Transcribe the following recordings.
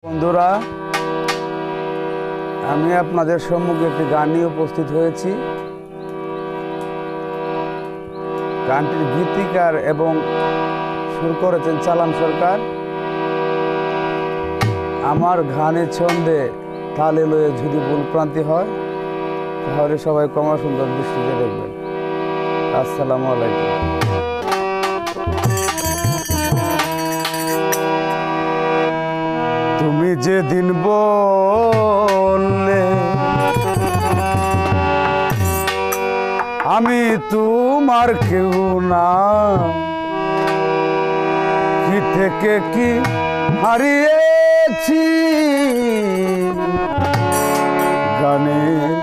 বন্ধুরা, আমি আপনাদের সম্মুখে একটি গান নিয়ে উপস্থিত হয়েছি। গানটির গীতিকার এবং সুর করেছেন চালান সরকার। আমার গানে ছন্দে তালে লয়ে যদি ভুলপ্রান্তি হয় তাহলে সবাই ক্ষমা সুন্দর দৃষ্টিতে দেখবেন। আসসালামু আলাইকুম। তুমি যেদিন বললে আমি তোমার কেউ না, কি থেকে কি হারিয়েছি, গানের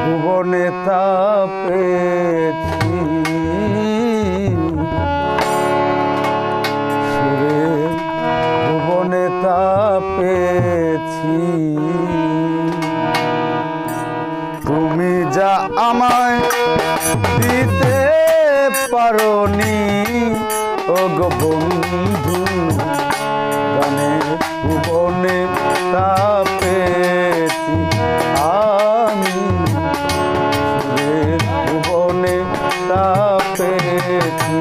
ভুবনে তা পেয়েছি, সুরের ভুবনে তা পেয়েছি। তুমি যা আমায় দিতে পারোনি ও গো বন্ধু, গানের ভুবনে তা পেয়েছি আমি, সুরের ভুবনে তা পেয়েছি।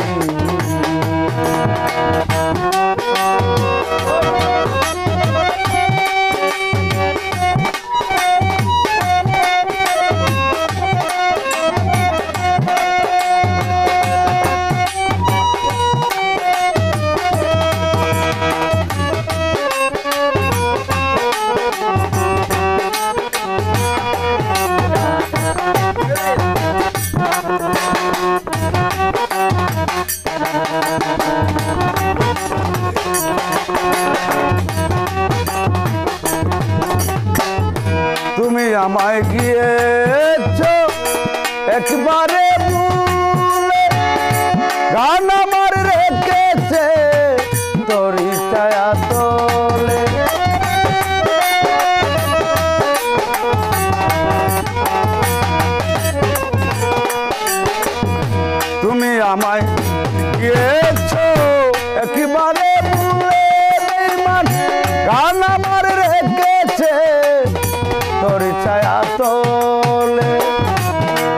তুমি আমায় গিয়েছ একবারে ভুলে, গান আমার রেখেছে তোরই ছায়া তলে। তুমি আমায় গিয়েছ একবারে ভুলে, গান আমার রেখেছে তোর ছায়া তলে।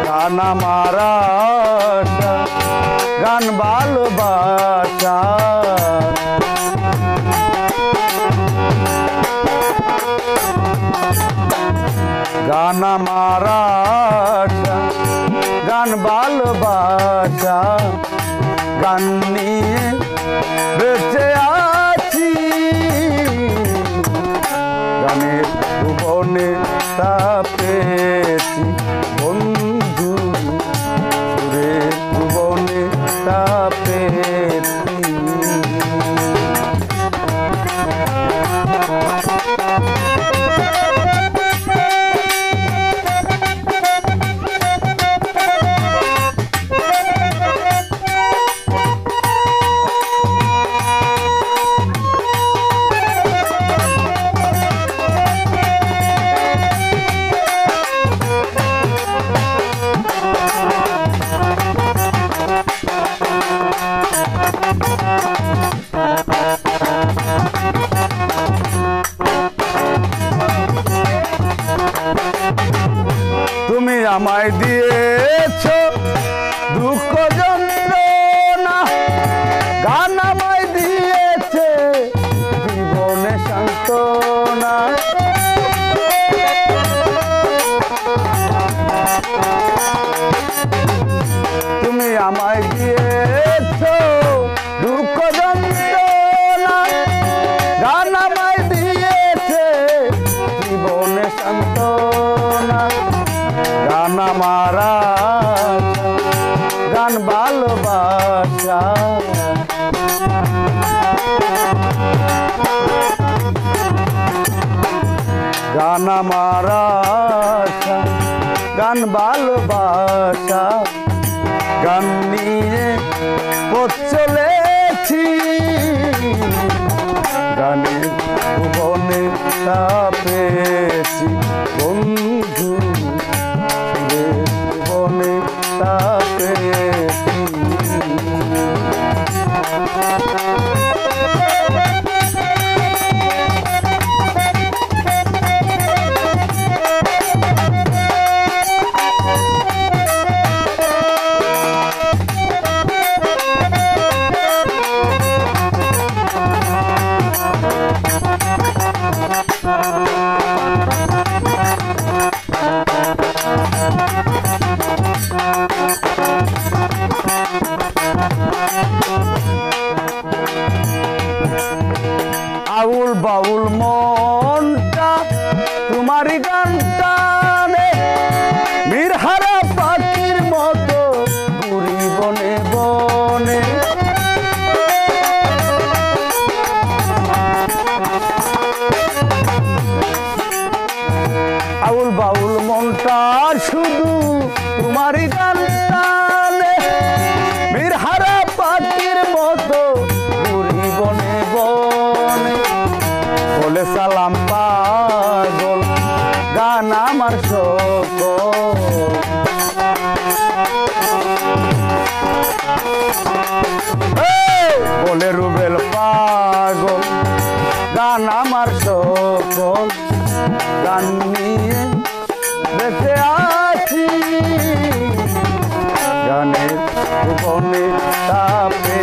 গান আমার আশা, গান ভালোবাসা, গান আমার আশা, গান ভালোবাসা, গান নিয়ে বেঁচে আছি, গানের ভুবনে তা পেয়েছি বন্ধু, সুরের ভুবনে তা পেয়েছি। তুমি আমায় দিয়েছ দুঃখ যন্ত্রণা, গান আমায় দিয়েছে জীবনে সান্ত্বনা। তুমি আমায় দিয়েছ দুঃখ যন্ত্রণা, গান আমায় দিয়েছে জীবনে সান্ত্বনা। গান আমার আশা, গান ভালোবাসা, গান আমার আশা, গান ভালোবাসা, গান নিয়ে পথ চলেছি, গানের ভুবনে তা পেয়েছি বন্ধু, সুরের ভুবনে তা পেয়েছি। মনটা তোমারই গানটা মিরহারা পাখির মতো ঘুরি বনে বনে। আউল বাউল মনটা শুধু তোমারই গানটা মিরহারা পাখির মতো ঘুরি বনে বনে। বলে সালাম পাগল গান আমার সকল, বলে রুবেল পাগল গান আমার সকল। গান নিয়ে বেঁচে আছি গানের বনে তাপে